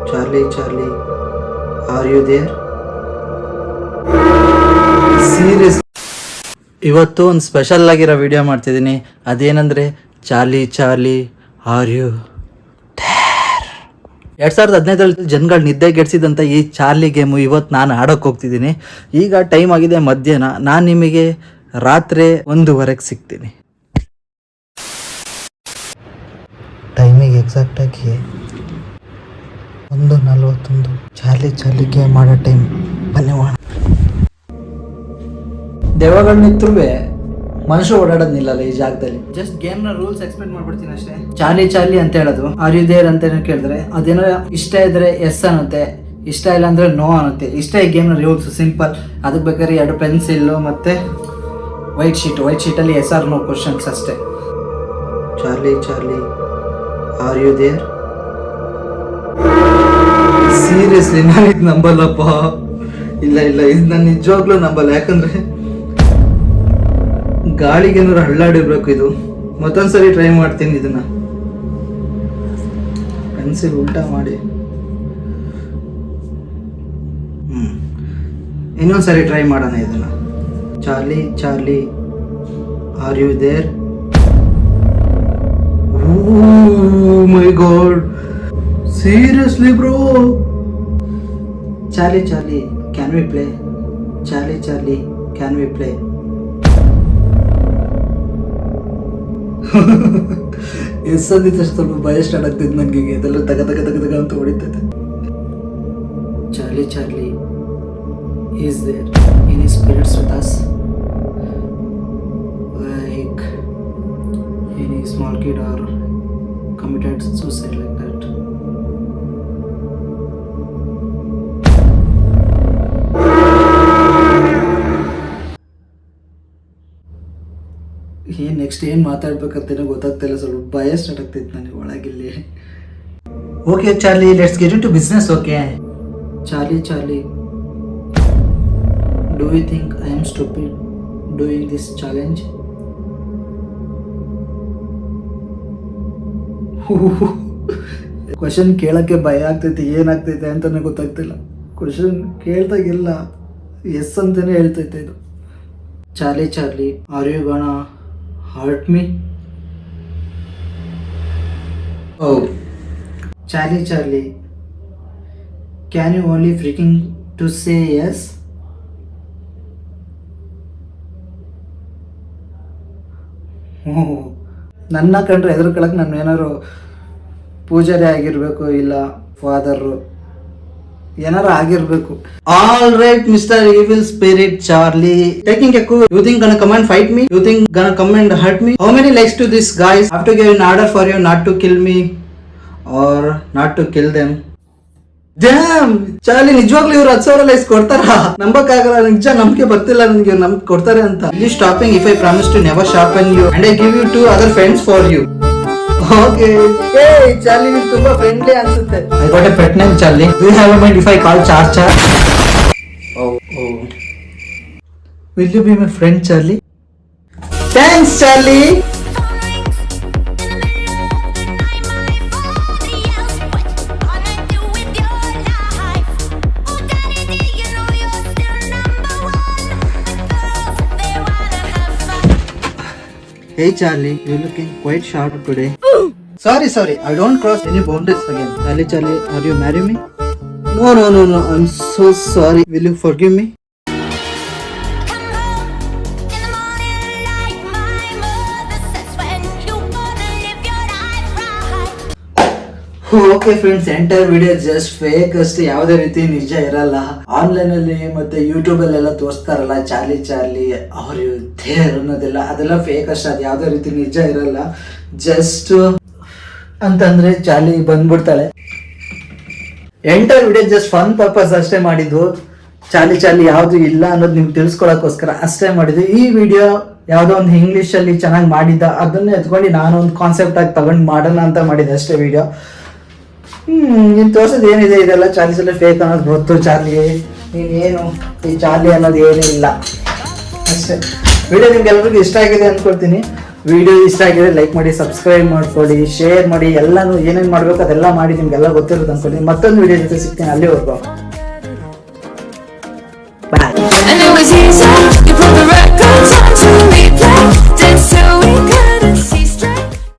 Charlie Charlie are you there? Serious ಇವತ್ತು ಒಂದು special ಆಗಿರೋ ವಿಡಿಯೋ ಮಾಡ್ತಿದ್ದೀನಿ. ಅದೇನಂದರೆ Charlie Charlie are you there. 2015 ಜನಗಳು ನಿದ್ದೆಗೆಡಿಸಿದಂಥ ಈ ಚಾರ್ಲಿ ಗೇಮು ಇವತ್ತು ನಾನು ಆಡೋಕ್ಕೆ ಹೋಗ್ತಿದ್ದೀನಿ. ಈಗ ಟೈಮ್ ಆಗಿದೆ ಮಧ್ಯಾಹ್ನ. ನಾನು ನಿಮಗೆ ರಾತ್ರಿ 1:00 ಸಿಗ್ತೀನಿ. ಟೈಮಿಗೆ ಎಕ್ಸಾಕ್ಟಾಗಿ 1:41. ಚಾರ್ಲಿ ಗೇಮ್ ಮಾಡೋ ಟೈಮ್. ಬನ್ನಿ ಹೋಗೋಣ. ದೆವ್ವಗಳನ್ನಿತ್ತರೂ ಮನುಷ್ಯ ಓಡಾಡೋದು ನಿಲ್ಲಲ್ಲ ಈ ಜಾಗದಲ್ಲಿ. ಜಸ್ಟ್ ಗೇಮ್ನ ರೂಲ್ಸ್ ಎಕ್ಸ್ಪ್ಲೇನ್ ಮಾಡ್ಬಿಡ್ತೀನಿ ಅಷ್ಟೇ. ಚಾರ್ಲಿ ಅಂತ ಹೇಳೋದು, ಆರ್ ಯು ದೇರ್ ಅಂತ ಕೇಳಿದ್ರೆ ಅದೇನೋ ಇಷ್ಟ ಇದ್ರೆ ಎಸ್ ಅನ್ನುತ್ತೆ, ಇಷ್ಟ ಇಲ್ಲ ಅಂದ್ರೆ ನೋ ಅನ್ನುತ್ತೆ. ಇಷ್ಟ ಈ ಗೇಮ್ನ ರೂಲ್ಸ್ ಸಿಂಪಲ್. ಅದಕ್ಕೆ ಬೇಕಾದ್ರೆ 2 ಪೆನ್ಸಿಲ್ಲು ಮತ್ತು ವೈಟ್ ಶೀಟಲ್ಲಿ ಎಸ್ ಆರ್ ನೋ ಕ್ವಶನ್ಸ್ ಅಷ್ಟೇ. Charlie are you there? Seriously ನಾನು ಇದು ನಂಬಲ್ಲಪ್ಪ. ಇಲ್ಲ ಇದು ನಾನು ನಿಜವಾಗ್ಲೂ ನಂಬಲ್ಲ. ಯಾಕಂದ್ರೆ ಗಾಳಿಗೇನಾದ್ರು ಹಳ್ಳಾಡಿರ್ಬೇಕು ಇದು. ಮತ್ತೊಂದ್ಸರಿ ಟ್ರೈ ಮಾಡ್ತೀನಿ ಇದನ್ನ. ಪೆನ್ಸಿಲ್ ಉಲ್ಟಾ ಮಾಡಿ ಇನ್ನೊಂದ್ಸರಿ ಟ್ರೈ ಮಾಡೋಣ ಇದನ್ನ. Charlie are you there? Oh my god, seriously bro? Charlie, can we play? Charlie, can we play? Yes ಅಂದಿದ್ದ ಸ್ವಲ್ಪ ಭಯ ಸ್ಟಾರ್ಟ್ ಆಗ್ತಿತ್ತು ನನಗೆ. ಇದೆಲ್ಲ ತಗ ಅಂತ ಹೊಡಿತೈತೆ. Charlie is there any spirits with us? Like any small kid or committed suicide like that? Next ಏನು ಮಾತಾಡ್ಬೇಕಂತೇನೋ ಗೊತ್ತಾಗ್ತಿಲ್ಲ. ಸ್ವಲ್ಪ ಭಯ ಸ್ಟಾರ್ಟ್ ಆಗ್ತಿತ್ತು ನನಗೆ ಒಳಗಿಲ್ಲಿ. Okay Charlie, let's get in to business. Okay Charlie, do you think I am stupid doing this challenge? Question ಕೇಳೋಕ್ಕೆ ಭಯ ಆಗ್ತೈತಿ. ಏನಾಗ್ತೈತೆ ಅಂತಲೇ ಗೊತ್ತಾಗ್ತಿಲ್ಲ. ಕ್ವಶನ್ ಕೇಳ್ದಾಗೆಲ್ಲ ಎಸ್ ಅಂತಲೇ ಹೇಳ್ತೈತೆ ಇದು. Charlie are you gonna hurt me? Oh, Charlie, can you only freaking to say yes? ನನ್ನ ಕಂಡ್ರೆ ಹೆದರ್ಕೊಳಕ್ಕೆ ನಾನು ಏನಾದ್ರು ಪೂಜಾರಿ ಆಗಿರಬೇಕು, ಇಲ್ಲ ಫಾದರು ಏನಾರು ಆಗಿರ್ಬೇಕು. All right mister evil spirit Charlie, taking a coup. You think gonna come and fight me? You think gonna come and hurt me? How many likes to this guys? I have to give an order for you not to kill me or not to kill them. Damn, Charlie, ನಿಜವಾಗ್ಲೂ ಇವ್ರು 10,000 likes ಕೊಡ್ತಾರಾ? ನಂಬಕ್ಕಾಗಲ್ಲ. ನಿಜ ನಂಬಿಕೆ ಬರ್ತಿಲ್ಲ ನನಗೆ ನಂಬಿಕೆ ಕೊಡ್ತಾರೆ ಅಂತ. Really stopping if I promise to never sharpen you and I give you 2 other friends for you. Okay. Charlie ನೀವು ತುಂಬಾ ಫ್ರೆಂಡ್ಲಿ ಅನ್ಸುತ್ತೆ. I got a pet name Charlie. Do you have a mind if I call Char? Will you be my friend Charlie? Thanks Charlie. Hey Charlie, you're looking quite sharp today. Sorry, I don't cross any boundaries again. Charlie, are you marry me? No, I'm so sorry. Will you forgive me? Okay friends, entire video just fake ಅಷ್ಟೇ. ಯಾವುದೇ ರೀತಿ ನಿಜ ಇರಲ್ಲ. Online ಅಲ್ಲಿ ಮತ್ತೆ YouTube ಅಲ್ಲೆಲ್ಲ ತೋರಿಸ್ತಾರಲ್ಲ Charlie are you there ಅನ್ನೋದೆಲ್ಲ, ಅದೆಲ್ಲ ಫೇಕ್ ಅಷ್ಟೇ. ಅದು ಯಾವುದೇ ರೀತಿ ನಿಜ ಇರಲ್ಲ. ಜಸ್ಟ್ ಅಂತಂದ್ರೆ ಚಾರ್ಲಿ ಬಂದ್ಬಿಡ್ತಾಳೆ. Entire video just fun purpose ಅಷ್ಟೇ ಮಾಡಿದ್ದು. ಚಾರ್ಲಿ ಯಾವುದು ಇಲ್ಲ ಅನ್ನೋದು ನಿಮ್ಗೆ ತಿಳಿಸ್ಕೊಳಕ್ಕೋಸ್ಕರ ಅಷ್ಟೇ ಮಾಡಿದ್ದು. ಈ ವಿಡಿಯೋ ಯಾವುದೋ ಒಂದು ಇಂಗ್ಲೀಷಲ್ಲಿ ಚೆನ್ನಾಗಿ ಮಾಡಿದ್ದ, ಅದನ್ನೇ ಎತ್ಕೊಂಡು ನಾನು ಒಂದು ಕಾನ್ಸೆಪ್ಟ್ ಆಗಿ ತಗೊಂಡು ಮಾಡೋಣ ಅಂತ ಮಾಡಿದ್ದೆ ಅಷ್ಟೇ ವಿಡಿಯೋ. ನೀನು ತೋರ್ಸೋದು ಏನಿದೆ, ಇದೆಲ್ಲ ಚಾರ್ಲಿ ಫೇಕ್ ಅನ್ನೋದು ಗೊತ್ತು. ಚಾರ್ಲಿ ನೀನೇನು ಈ ಚಾರ್ಲಿ ಅನ್ನೋದು ಏನೂ ಇಲ್ಲ ಅಷ್ಟೇ. ವಿಡಿಯೋ ನಿಮ್ಗೆಲ್ಲರಿಗೂ ಇಷ್ಟ ಆಗಿದೆ ಅಂದ್ಕೊಳ್ತೀನಿ. ವಿಡಿಯೋ ಇಷ್ಟ ಆಗಿದ್ರೆ ಲೈಕ್ ಮಾಡಿ, ಸಬ್ಸ್ಕ್ರೈಬ್ ಮಾಡ್ಕೊಳ್ಳಿ, ಶೇರ್ ಮಾಡಿ, ಎಲ್ಲಾನು ಏನೇನು ಮಾಡ್ಬೇಕು ಅದೆಲ್ಲ ಮಾಡಿ, ನಿಮ್ಗೆಲ್ಲ ಗೊತ್ತಿರುತ್ತೆ ಅನ್ಕೊಳ್ಳಿ. ಮತ್ತೊಂದು ವಿಡಿಯೋ ಜೊತೆ ಸಿಗ್ತೀನಿ, ಅಲ್ಲಿವರೆಗೂ ಬಾಯ್.